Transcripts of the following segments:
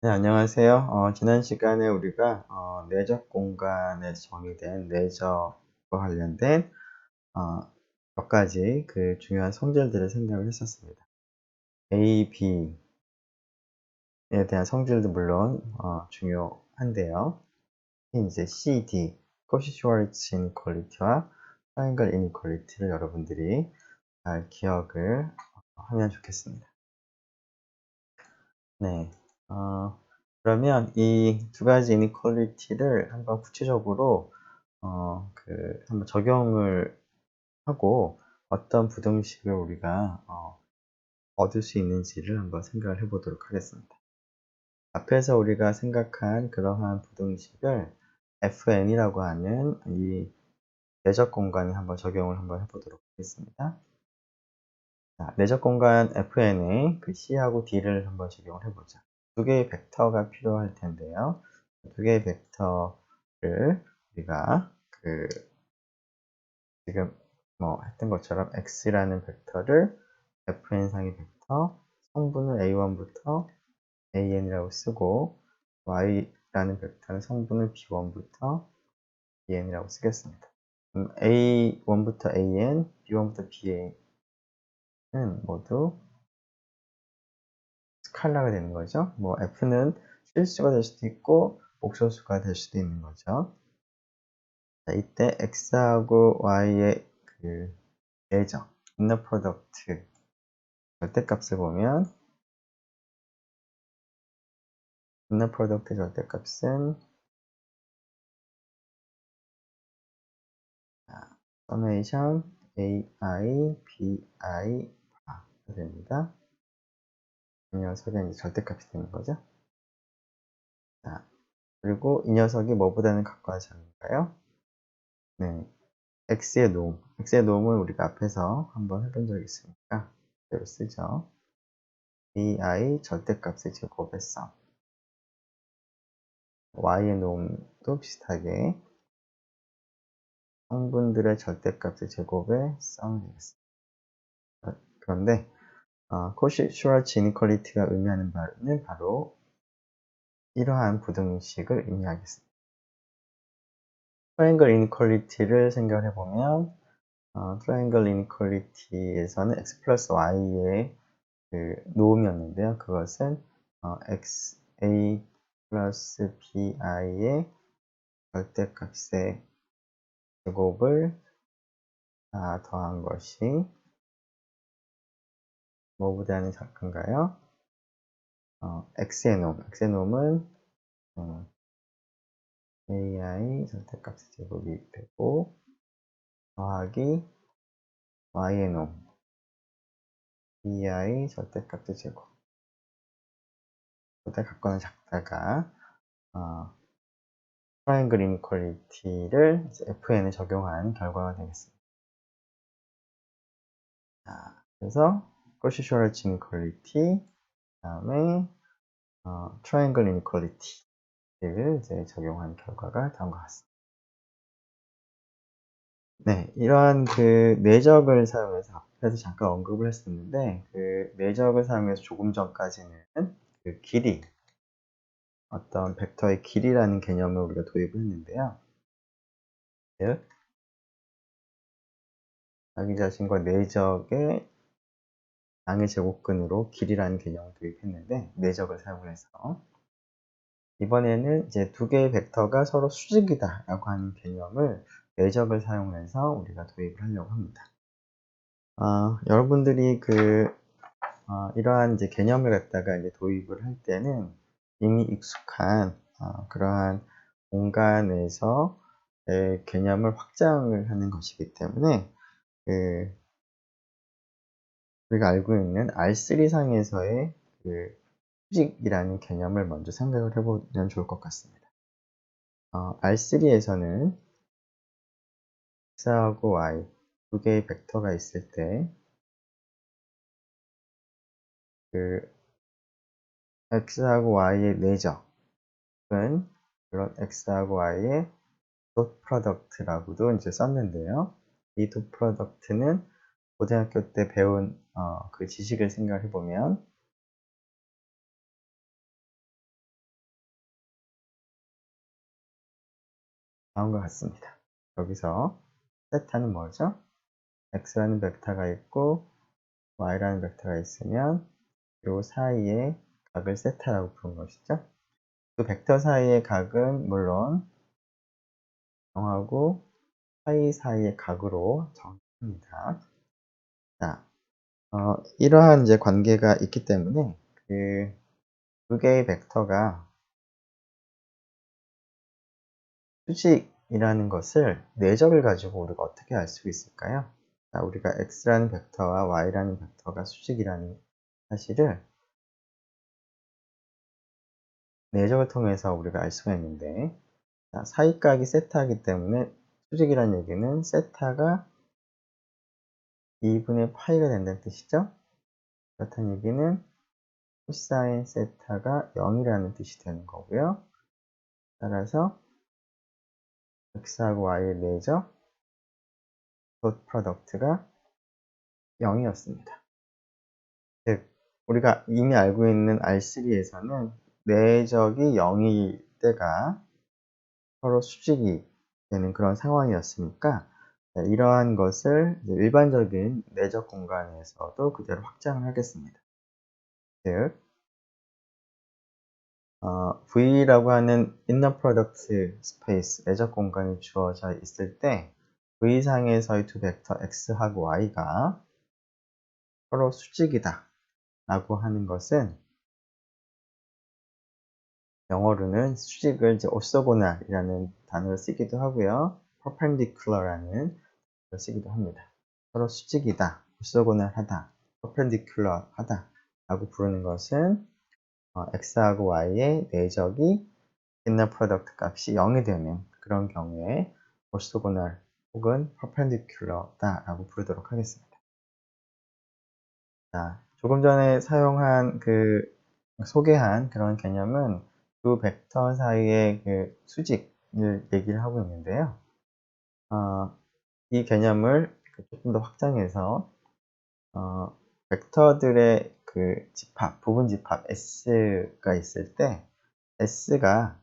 네, 안녕하세요. 지난 시간에 우리가 내적 공간에 정의된 내적과 관련된 몇 가지 그 중요한 성질들을 생각을 했었습니다. A, B에 대한 성질도 물론 중요한데요. 이제 C, D, 코시-슈왈츠 이니퀄리티와 트라이앵글 이니퀄리티를 여러분들이 잘 기억을 하면 좋겠습니다. 네. 그러면 이 두 가지 이니퀄리티를 한번 구체적으로 한번 적용을 하고 어떤 부등식을 우리가 얻을 수 있는지를 한번 생각을 해 보도록 하겠습니다. 앞에서 우리가 생각한 그러한 부등식을 Fn이라고 하는 이 내적 공간에 한번 적용을 한번 해 보도록 하겠습니다. 자, 내적 공간 Fn에 그 C하고 D를 한번 적용을 해 보자. 두 개의 벡터가 필요할 텐데요. 두 개의 벡터를 우리가 지금 했던 것처럼 x라는 벡터를 fn상의 벡터 성분을 a1부터 an이라고 쓰고 y라는 벡터는 성분을 b1부터 bn이라고 쓰겠습니다. a1부터 an, b1부터 ban은 모두 스칼라가 되는 거죠. f는 실수가 될 수도 있고 목소수가 될 수도 있는 거죠. 자, 이때 x하고 y의 그 대적, 인너 프로덕트 절대값을 보면 인너 프로덕트 절대값은 서메이션 ai, bi 가 됩니다. 이 녀석은 이제 절대값이 되는 거죠. 자, 그리고 이 녀석이 뭐보다는 각과가 작은가요? 네, x의 놈은 우리가 앞에서 한번 해본 적이 있으니까 그대로 쓰죠. bi 절대값의 제곱의 썸, y의 놈도 비슷하게 성분들의 절대값의 제곱의 썸이 되겠습니다. 그런데 코시-슈왈츠 이니퀄리티가 의미하는 바는 바로 이러한 부등식을 의미하겠습니다. 트라이앵글 이니퀄리티를 생각을 해보면 트라이앵글 이니퀄리티에서는 x 플러스 y의 그 노음이었는데요. 그것은 xa 플러스 bi의 절대값의 제곱을 더한 것이 뭐보다는 작은가요? x의 놈은 ai 절대값의 제곱이 되고 더하기 y의 놈 bi 절대값의 제곱 보다 같거나 작다가 트라이앵글 이니퀄리티를 fn에 적용한 결과가 되겠습니다. 자, 그래서 코시-슈왈츠 이니퀄리티 다음에 트라이앵글 이니퀄리티를 이제 적용한 결과가 다음과 같습니다. 네, 이러한 그 내적을 사용해서 앞에서 잠깐 언급을 했었는데 그 내적을 사용해서 조금 전까지는 그 길이 어떤 벡터의 길이라는 개념을 우리가 도입을 했는데요. 즉 자기 자신과 내적의 양의 제곱근으로 길이라는 개념을 도입했는데 내적을 사용해서 이번에는 이제 두 개의 벡터가 서로 수직이다 라고 하는 개념을 내적을 사용해서 우리가 도입을 하려고 합니다. 여러분들이 이러한 이제 개념을 갖다가 이제 도입을 할 때는 이미 익숙한 그러한 공간에서 개념을 확장을 하는 것이기 때문에 우리가 알고 있는 R3상에서의 그 수직이라는 개념을 먼저 생각을 해보면 좋을 것 같습니다. R3에서는 x하고 y 두 개의 벡터가 있을 때 그 x하고 y의 내적은 물론 x하고 y의 돗 프로덕트라고도 이제 썼는데요. 이 돗 프로덕트는 고등학교 때 배운 그 지식을 생각해 보면 다음과 같습니다. 여기서 세타는 뭐죠? x라는 벡터가 있고 y라는 벡터가 있으면 요 사이에 각을 세타라고 부른 것이죠. 그 벡터 사이의 각은 물론 0하고 파이 사이의 각으로 정합니다. 자, 이러한 이제 관계가 있기 때문에 그 두 개의 벡터가 수직이라는 것을 내적을 가지고 우리가 어떻게 알 수 있을까요? 자, 우리가 x라는 벡터와 y라는 벡터가 수직이라는 사실을 내적을 통해서 우리가 알 수가 있는데, 자, 사이각이 세타이기 때문에 수직이라는 얘기는 세타가 2분의 파이가 된다는 뜻이죠. 그렇다는 얘기는 코사인 세타가 0이라는 뜻이 되는 거고요. 따라서 x하고 y의 내적 덧 프로덕트가 0이었습니다. 즉, 우리가 이미 알고 있는 R3에서는 내적이 0일 때가 서로 수직이 되는 그런 상황이었으니까, 이러한 것을 일반적인 내적 공간에서도 그대로 확장을 하겠습니다. 즉, V라고 하는 inner product space, 내적 공간이 주어져 있을 때 V상에서의 두 벡터 x하고 y가 서로 수직이다 라고 하는 것은, 영어로는 수직을 이제 orthogonal이라는 단어를 쓰기도 하고요. perpendicular라는 단어를 쓰기도 합니다. 서로 수직이다, orthogonal하다, perpendicular하다 라고 부르는 것은 x하고 y의 내적이 inner product 값이 0이 되는 그런 경우에 orthogonal 혹은 perpendicular다 라고 부르도록 하겠습니다. 자, 조금 전에 소개한 그런 개념은 두 벡터 사이의 그 수직을 얘기를 하고 있는데요. 이 개념을 조금 더 확장해서 벡터들의 그 집합, 부분 집합 S가 있을 때 S가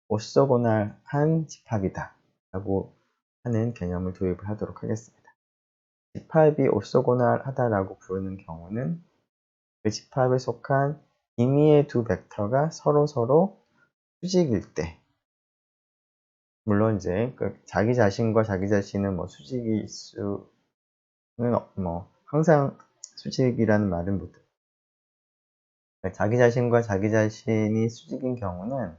오소고날한 집합이다 라고 하는 개념을 도입을 하도록 하겠습니다. 집합이 오소고날하다라고 부르는 경우는 그 집합에 속한 임의의 두 벡터가 서로 수직일 때, 물론 이제 자기 자신과 자기 자신은 뭐 수직일 수는 항상 수직이라는 말은 못. 자기 자신과 자기 자신이 수직인 경우는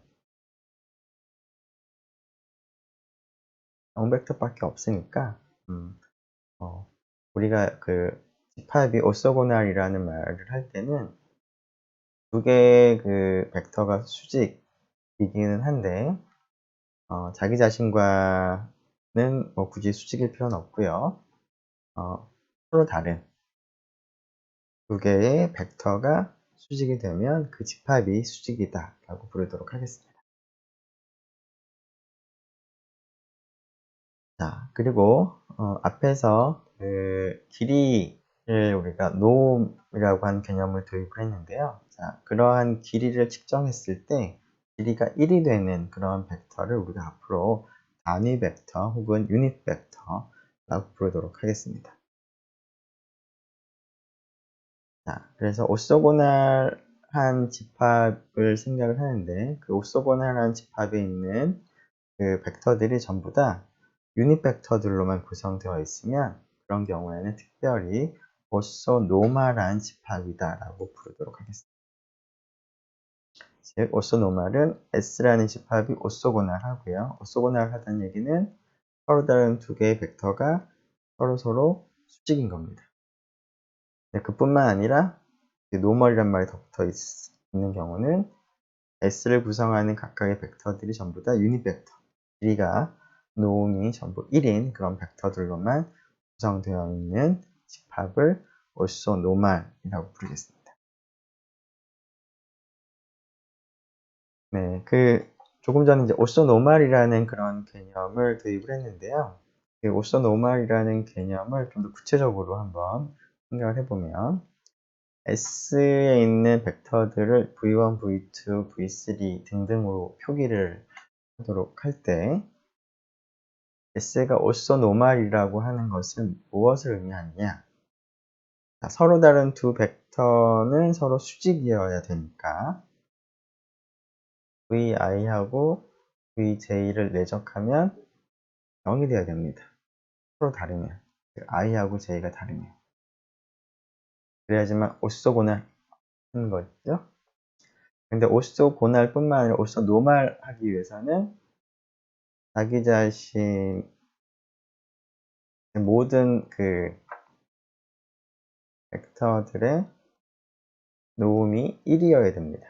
0벡터밖에 없으니까, 우리가 그 집합이 오소고날이라는 말을 할 때는 두 개의 그 벡터가 수직이기는 한데, 자기 자신과는 뭐 굳이 수직일 필요는 없고요. 서로 다른 두 개의 벡터가 수직이 되면 그 집합이 수직이다 라고 부르도록 하겠습니다. 자, 그리고 앞에서 그 길이를 우리가 노움이라고 하는 개념을 도입을 했는데요. 자, 그러한 길이를 측정했을 때 길이가 1이 되는 그런 벡터를 우리가 앞으로 단위 벡터 혹은 유닛 벡터라고 부르도록 하겠습니다. 자, 그래서 오소고날한 집합을 생각을 하는데, 그 오소고날한 집합에 있는 그 벡터들이 전부 다 유닛 벡터들로만 구성되어 있으면, 그런 경우에는 특별히 오소노멀한 집합이다라고 부르도록 하겠습니다. 즉, 오소노멀은 S라는 집합이 오소고날하고요. 오소고날하다는 얘기는 서로 다른 두 개의 벡터가 서로 수직인 겁니다. 그뿐만 아니라 노멀이란 말이 덧붙어 있는 경우는 S를 구성하는 각각의 벡터들이 전부 다 유닛 벡터, 길이가 노음이 전부 1인 그런 벡터들로만 구성되어 있는 집합을 오소노멀이라고 부르겠습니다. 네, 조금 전에 이제 오소노멀이라는 그런 개념을 도입을 했는데요. 오소노멀이라는 개념을 좀 더 구체적으로 한번 생각을 해보면, S에 있는 벡터들을 V1, V2, V3 등등으로 표기를 하도록 할 때, S가 오소노멀이라고 하는 것은 무엇을 의미하느냐? 자, 서로 다른 두 벡터는 서로 수직이어야 되니까 vi하고 vj를 내적하면 0이 되어야 됩니다. 서로 다르면. i하고 j가 다르면. 그래야지만 오소고날 하는 거죠. 근데 오소고날뿐만 아니라 오소노멀 하기 위해서는 자기 자신 모든 그 벡터들의 노음이 1이어야 됩니다.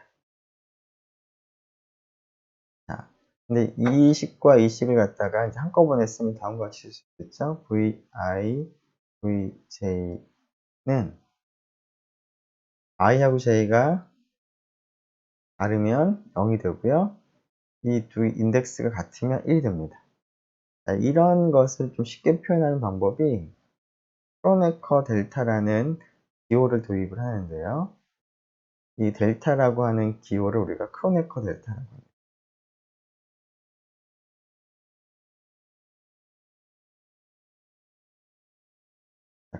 자, 근데 이 식과 이 식을 갖다가 이제 한꺼번에 쓰면 다음과 같이 쓸 수 있겠죠? vi, vj는 i하고 j가 다르면 0이 되고요. 이 두 인덱스가 같으면 1이 됩니다. 자, 이런 것을 좀 쉽게 표현하는 방법이 크로네커 델타라는 기호를 도입을 하는데요. 이 델타라고 하는 기호를 우리가 크로네커 델타라고 합니다.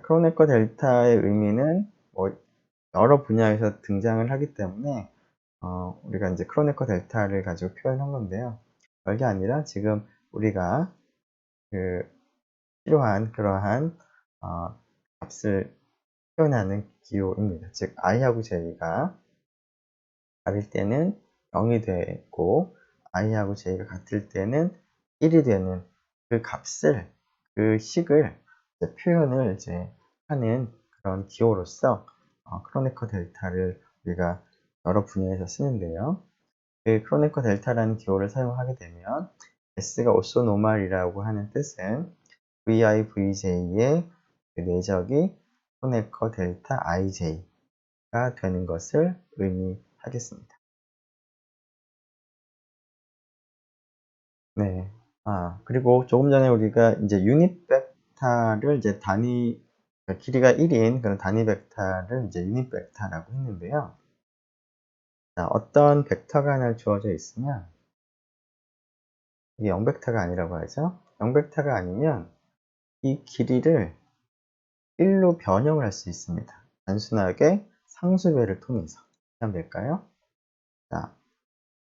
크로네커 델타의 의미는 뭐 여러 분야에서 등장을 하기 때문에 우리가 이제 크로네커 델타를 가지고 표현한 건데요. 별게 아니라 지금 우리가 그 필요한 그러한 값을 표현하는 기호입니다. 즉 i하고 j가 다를 때는 0이 되고 i하고 j가 같을 때는 1이 되는 그 값을 그 식을 이제 표현을 이제 하는 그런 기호로서 크로네커 델타를 우리가 여러 분야에서 쓰는데요. 그 크로네커 델타라는 기호를 사용하게 되면 S가 오소노멀이라고 하는 뜻은 vi, vj의 그 내적이 크로네커 델타 ij가 되는 것을 의미하겠습니다. 네. 그리고 조금 전에 우리가 이제 유닛 벡터를 이제 단위, 그러니까 길이가 1인 그런 단위 벡터를 이제 유닛 벡터라고 했는데요. 자, 어떤 벡터가 하나 주어져 있으면 이게 0벡터가 아니라고 하죠. 0벡터가 아니면 이 길이를 1로 변형을 할 수 있습니다. 단순하게 상수배를 통해서. 하면 될까요? 자,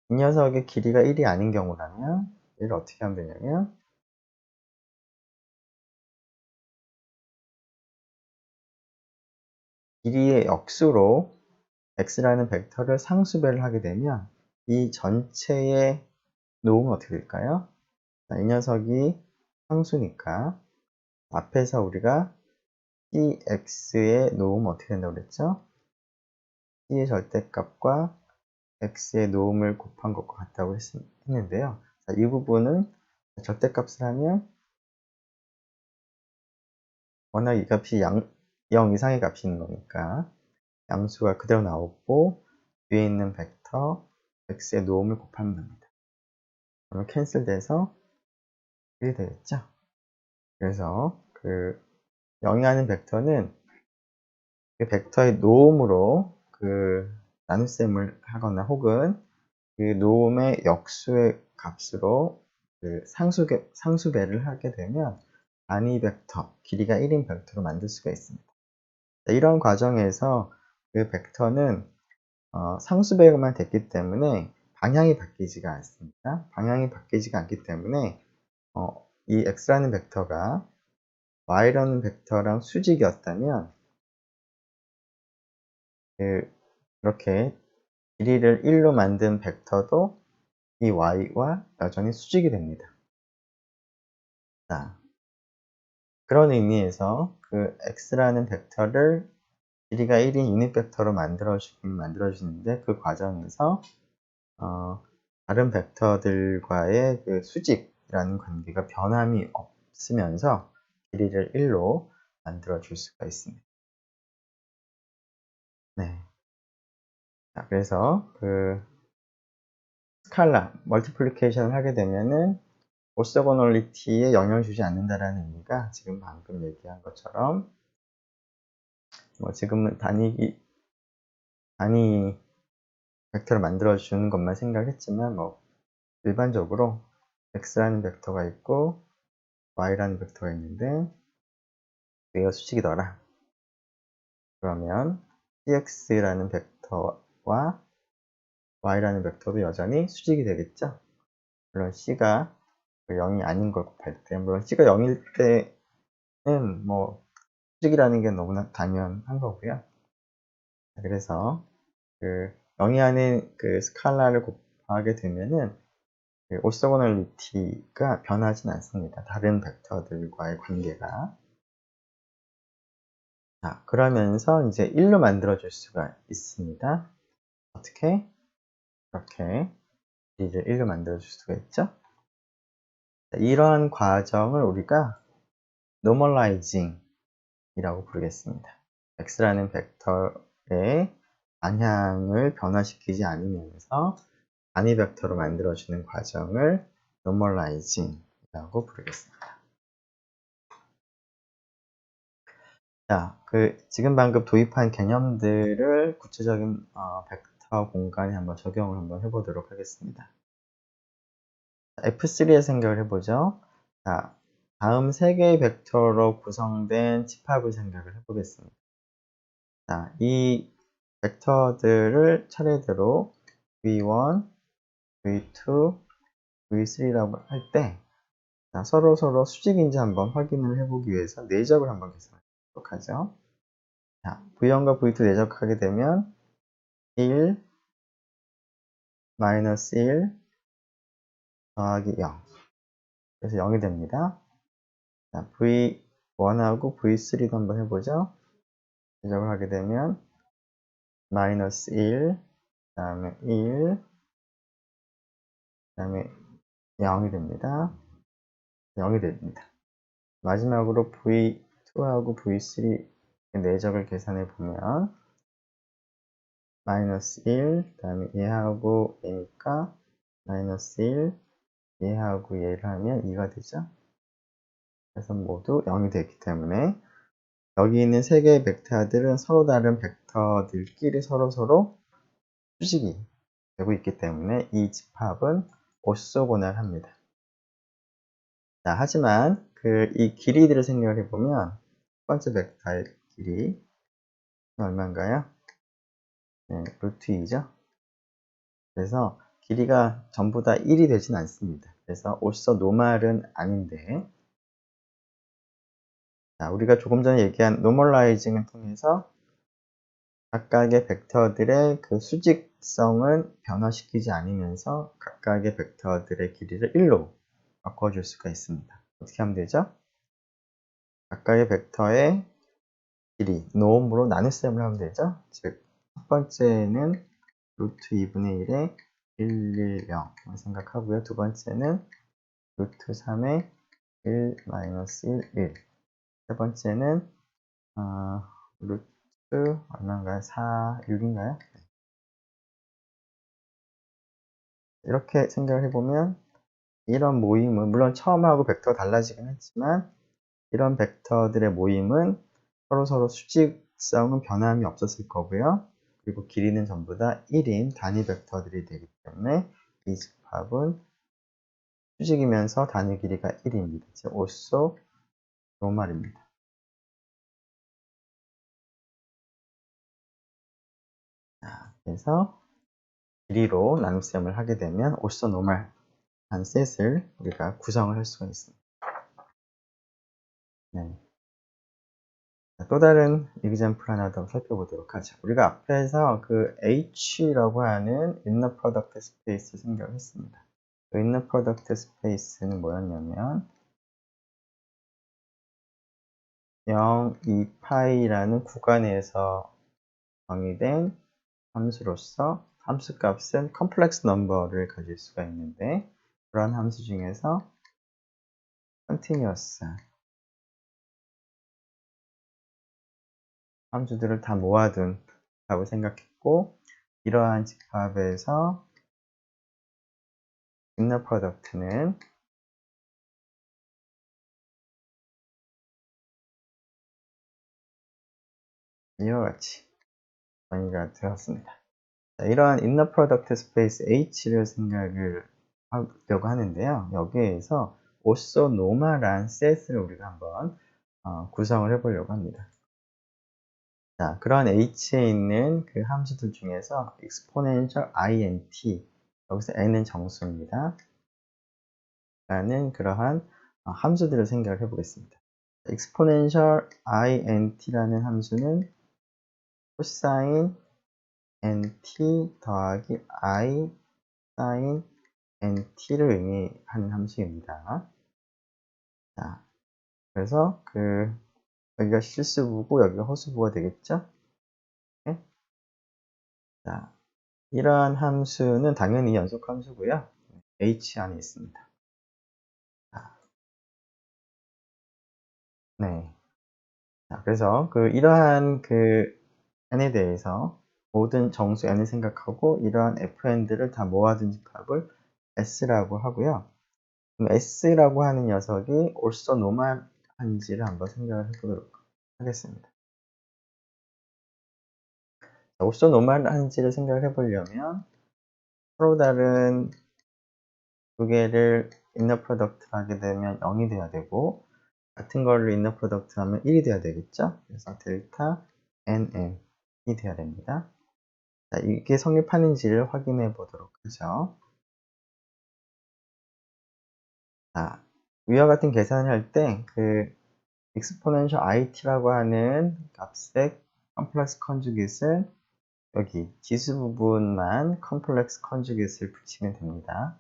이 녀석의 길이가 1이 아닌 경우라면 얘를 어떻게 하면 되냐면 길이의 역수로 x라는 벡터를 상수배를 하게 되면 이 전체의 노음은 어떻게 될까요? 자, 이 녀석이 상수니까 앞에서 우리가 cx의 노음은 어떻게 된다고 그랬죠? c의 절대값과 x의 노음을 곱한 것과 같다고 했는데요. 자, 이 부분은 절대값을 하면 워낙 이 값이 0 이상의 값이 있는 거니까 양수가 그대로 나오고 뒤에 있는 벡터 x의 노음을 곱하면 됩니다. 그러면 캔슬돼서 1이 되겠죠. 그래서 그 영위하는 벡터는 그 벡터의 노음으로 그 나눗셈을 하거나 혹은 그 노음의 역수의 값으로 그 상수배를 하게 되면 단위 벡터, 길이가 1인 벡터로 만들 수가 있습니다. 이런 과정에서 그 벡터는 상수배만 됐기 때문에 방향이 바뀌지가 않습니다. 방향이 바뀌지가 않기 때문에 이 x라는 벡터가 y라는 벡터랑 수직이었다면 이렇게 길이를 1로 만든 벡터도 이 y와 여전히 수직이 됩니다. 자, 그런 의미에서 그 x라는 벡터를 길이가 1인 유닛 벡터로 만들어주는데 그 과정에서 다른 벡터들과의 그 수직이라는 관계가 변함이 없으면서 길이를 1로 만들어 줄 수가 있습니다. 네. 자, 그래서 그 스칼라, 멀티플리케이션을 하게 되면은 오소고널리티에 영향을 주지 않는다라는 의미가 지금 방금 얘기한 것처럼 뭐 지금은 단위 벡터를 만들어 주는 것만 생각했지만 뭐 일반적으로 x라는 벡터가 있고 y라는 벡터가 있는데 여기가 수직이더라. 그러면 cx라는 벡터와 y라는 벡터도 여전히 수직이 되겠죠? 물론 c가 0이 아닌 걸 곱할 때, 물론 c가 0일 때는 뭐 수직이라는 게 너무나 당연한 거고요. 그래서 그 0이 아닌 그 스칼라를 곱하게 되면은 그 오르토고널리티가 변하진 않습니다. 다른 벡터들과의 관계가. 자, 그러면서 이제 1로 만들어줄 수가 있습니다. 어떻게? 이렇게 이제 1로 만들어줄 수가 있죠. 자, 이러한 과정을 우리가 normalizing 이라고 부르겠습니다. x라는 벡터의 방향을 변화시키지 않으면서 단위 벡터로 만들어주는 과정을 normalizing 이라고 부르겠습니다. 자, 지금 방금 도입한 개념들을 구체적인 벡터 공간에 한번 적용을 한번 해보도록 하겠습니다. F3의 생각을 해보죠. 자, 다음 세 개의 벡터로 구성된 집합을 생각을 해보겠습니다. 자, 이 벡터들을 차례대로 v1, v2, v3라고 할 때 서로 수직인지 한번 확인을 해보기 위해서 내적을 한번 계산하도록 하죠. 자, v1과 v2 내적하게 되면 1, 마이너스 1, 더하기 0. 그래서 0이 됩니다. 자, v1하고 v3도 한번 해보죠. 내적을 하게 되면 마이너스 1, 그 다음에 1, 그 다음에 0이 됩니다. 0이 됩니다. 마지막으로 v2하고 v3 내적을 계산해 보면 마이너스 1, 그 다음에 얘하고 얘니까 마이너스 1, 얘하고 얘를 하면 2가 되죠. 그래서 모두 0이 되기 때문에 여기 있는 세 개의 벡터들은 서로 다른 벡터들끼리 서로 수직이 되고 있기 때문에 이 집합은 오소고널합니다. 자, 하지만 이 길이들을 생각을 해보면 첫 번째 벡터의 길이 얼마인가요? 네, 루트 2죠. 그래서 길이가 전부 다 1이 되진 않습니다. 그래서 오소노멀은 아닌데, 자, 우리가 조금 전에 얘기한 노멀라이징을 통해서 각각의 벡터들의 그 수직성을 변화시키지 않으면서 각각의 벡터들의 길이를 1로 바꿔줄 수가 있습니다. 어떻게 하면 되죠? 각각의 벡터의 길이, 노음으로 나눗셈을 하면 되죠? 즉, 첫 번째는 루트 2분의 1에 110을 생각하고요. 두 번째는 루트 3에 1, 마이너스 1, 1. 세 번째는 루트 얼마인가요? 4, 6인가요? 이렇게 생각을 해보면 이런 모임은 물론 처음하고 벡터가 달라지긴 했지만 이런 벡터들의 모임은 서로 수직성은 변함이 없었을 거고요. 그리고 길이는 전부 다 1인 단위 벡터들이 되기 때문에 이 집합은 수직이면서 단위 길이가 1입니다. 즉 오소 노멀입니다. 그래서 길이로 나눗셈을 하게 되면 오소 노멀한 셋을 우리가 구성을 할 수가 있습니다. 네. 또 다른 example 하나 더 살펴보도록 하죠. 우리가 앞에서 H라고 하는 inner product space 생각을 했습니다. inner product space는 뭐였냐면 0, 2, 파이라는 구간에서 정의된 함수로서 함수 값은 컴플렉스 넘버를 가질 수가 있는데 그런 함수 중에서 continuous 함수들을 다 모아둔 집합을 생각했고 이러한 집합에서 inner product는 이와 같이 정의가 되었습니다. 자, 이러한 inner product space H를 생각을 하려고 하는데요. 여기에서 orthonormal한 셋을 우리가 한번 구성을 해 보려고 합니다. 자, 그런 h에 있는 그 함수들 중에서 exponential int, 여기서 n은 정수입니다. 라는 그러한 함수들을 생각을 해 보겠습니다. exponential int라는 함수는 코사인 nt 더하기 i sin nt를 의미하는 함수입니다. 자, 그래서 여기가 실수부고 여기가 허수부가 되겠죠? 네? 자, 이러한 함수는 당연히 연속 함수고요. h 안에 있습니다. 자, 네. 자, 그래서 이러한 n에 대해서 모든 정수 n을 생각하고 이러한 fn들을 다 모아둔 집합을 s라고 하고요. 그럼 s라고 하는 녀석이 orthonormal한지를 한번 생각을 해보도록 하겠습니다. orthonormal한지를 생각을 해보려면 서로 다른 두 개를 inner product 하게 되면 0이 돼야 되고, 같은 걸로 inner product 하면 1이 돼야 되겠죠? 그래서 델타 nm이 돼야 됩니다. 자, 이게 성립하는지를 확인해 보도록 하죠. 자, 위와 같은 계산을 할 때 exponential it라고 하는 값의 컴플렉스 컨주게이트를 여기 지수 부분만 컴플렉스 컨주게이트를 붙이면 됩니다.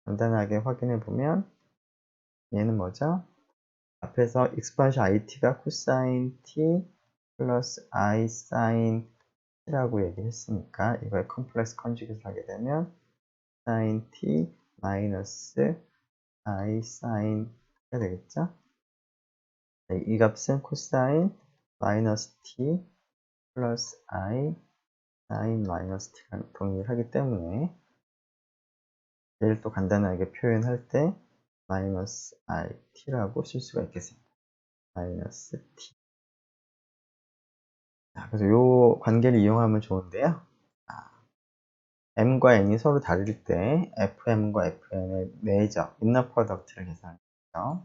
간단하게 확인해 보면 얘는 뭐죠? 앞에서 exponential it가 코사인 t 플러스 i sin t라고 얘기를 했으니까 이거의 컴플렉스 컨주게이트를 하게 되면 sin t 마이너스 i sin t가 되겠죠? 이 값은 코사인 마이너스 t 플러스 i sin 마이너스 t랑 동일하기 때문에 얘를 또 간단하게 표현할 때 마이너스 it라고 쓸 수가 있겠습니다. 마이너스 t. 자, 그래서 이 관계를 이용하면 좋은데요. m과 n이 서로 다를 때 fm과 fn의 내적 inner product를 계산하죠.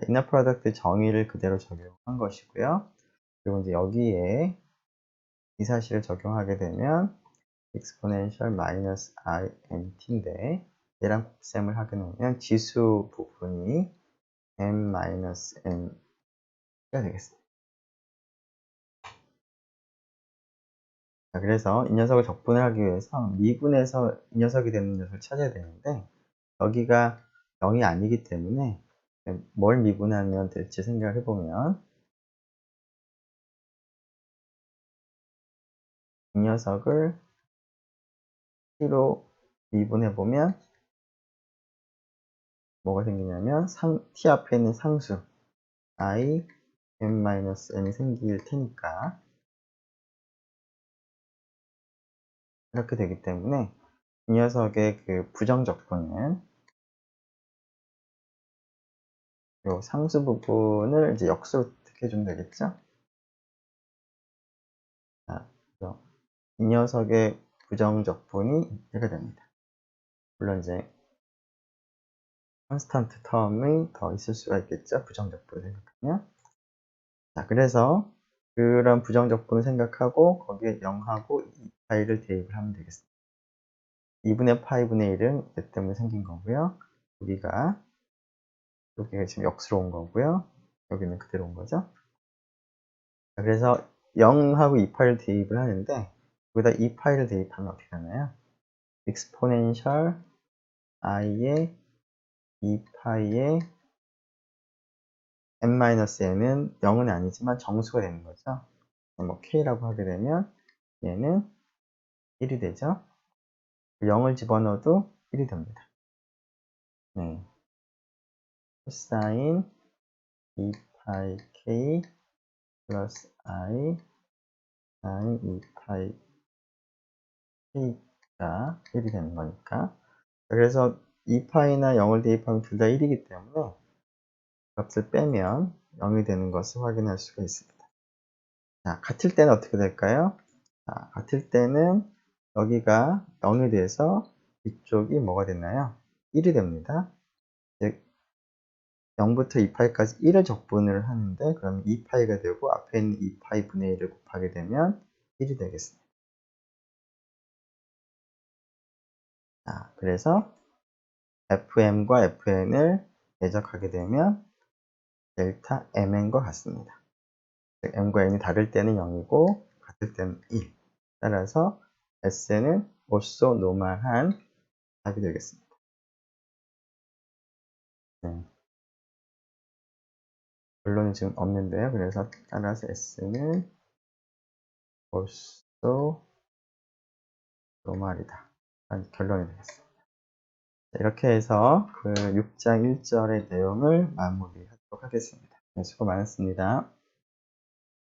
inner product 정의를 그대로 적용한 것이고요. 그리고 이제 여기에 이 사실을 적용하게 되면 exponential minus int인데 얘랑 곱셈을 하게 되면 지수 부분이 m-n가 되겠습니다. 자, 그래서 이 녀석을 적분을 하기 위해서 미분에서 이 녀석이 되는 녀석을 찾아야 되는데 여기가 0이 아니기 때문에 뭘 미분하면 될지 생각을 해보면 이 녀석을 t로 미분해보면 뭐가 생기냐면 t 앞에 있는 상수 i m-n이 생길 테니까 이렇게 되기 때문에 이 녀석의 부정적분은 요 상수 부분을 이제 역수로 해주면 되겠죠? 자, 그래서 이 녀석의 부정적분이 이렇게 됩니다. 물론 이제 컨스탄트 텀이 더 있을 수가 있겠죠? 부정적분을 생각하면. 자, 그래서 그런 부정적분을 생각하고 거기에 0하고 2파이를 대입을 하면 되겠습니다. 2분의 파이분의 1은 얘 때문에 생긴 거고요. 여기가 지금 역수로 온 거고요. 여기는 그대로 온 거죠. 자, 그래서 0하고 2파이를 대입을 하는데 여기다 2파이를 대입하면 어떻게 되나요? exponential i의 2파이의 n-n은 0은 아니지만 정수가 되는 거죠. 뭐 k라고 하게 되면 얘는 1이 되죠. 0을 집어넣어도 1이 됩니다. 네. 코사인 2파이 k 플러스 i sin 2파이 k가 1이 되는 거니까. 그래서 2파이나 0을 대입하면 둘 다 1이기 때문에 값을 빼면 0이 되는 것을 확인할 수가 있습니다. 자, 같을 때는 어떻게 될까요? 자, 같을 때는 여기가 0이 돼서 이쪽이 뭐가 됐나요? 1이 됩니다. 즉 0부터 2파이까지 1을 적분을 하는데, 그럼 2파이가 되고 앞에 있는 2파이 분의 1을 곱하게 되면 1이 되겠습니다. 자, 그래서 fm과 fn을 대적하게 되면 델타 mn과 같습니다. 즉, m과 n이 다를 때는 0이고 같을 때는 1. 따라서 S는 오소노멀한 답이 되겠습니다. 네. 결론이 지금 없는데요. 그래서 따라서 S는 오소노멀이다. 결론이 되겠습니다. 이렇게 해서 그 6장 1절의 내용을 마무리하도록 하겠습니다. 네, 수고 많았습니다.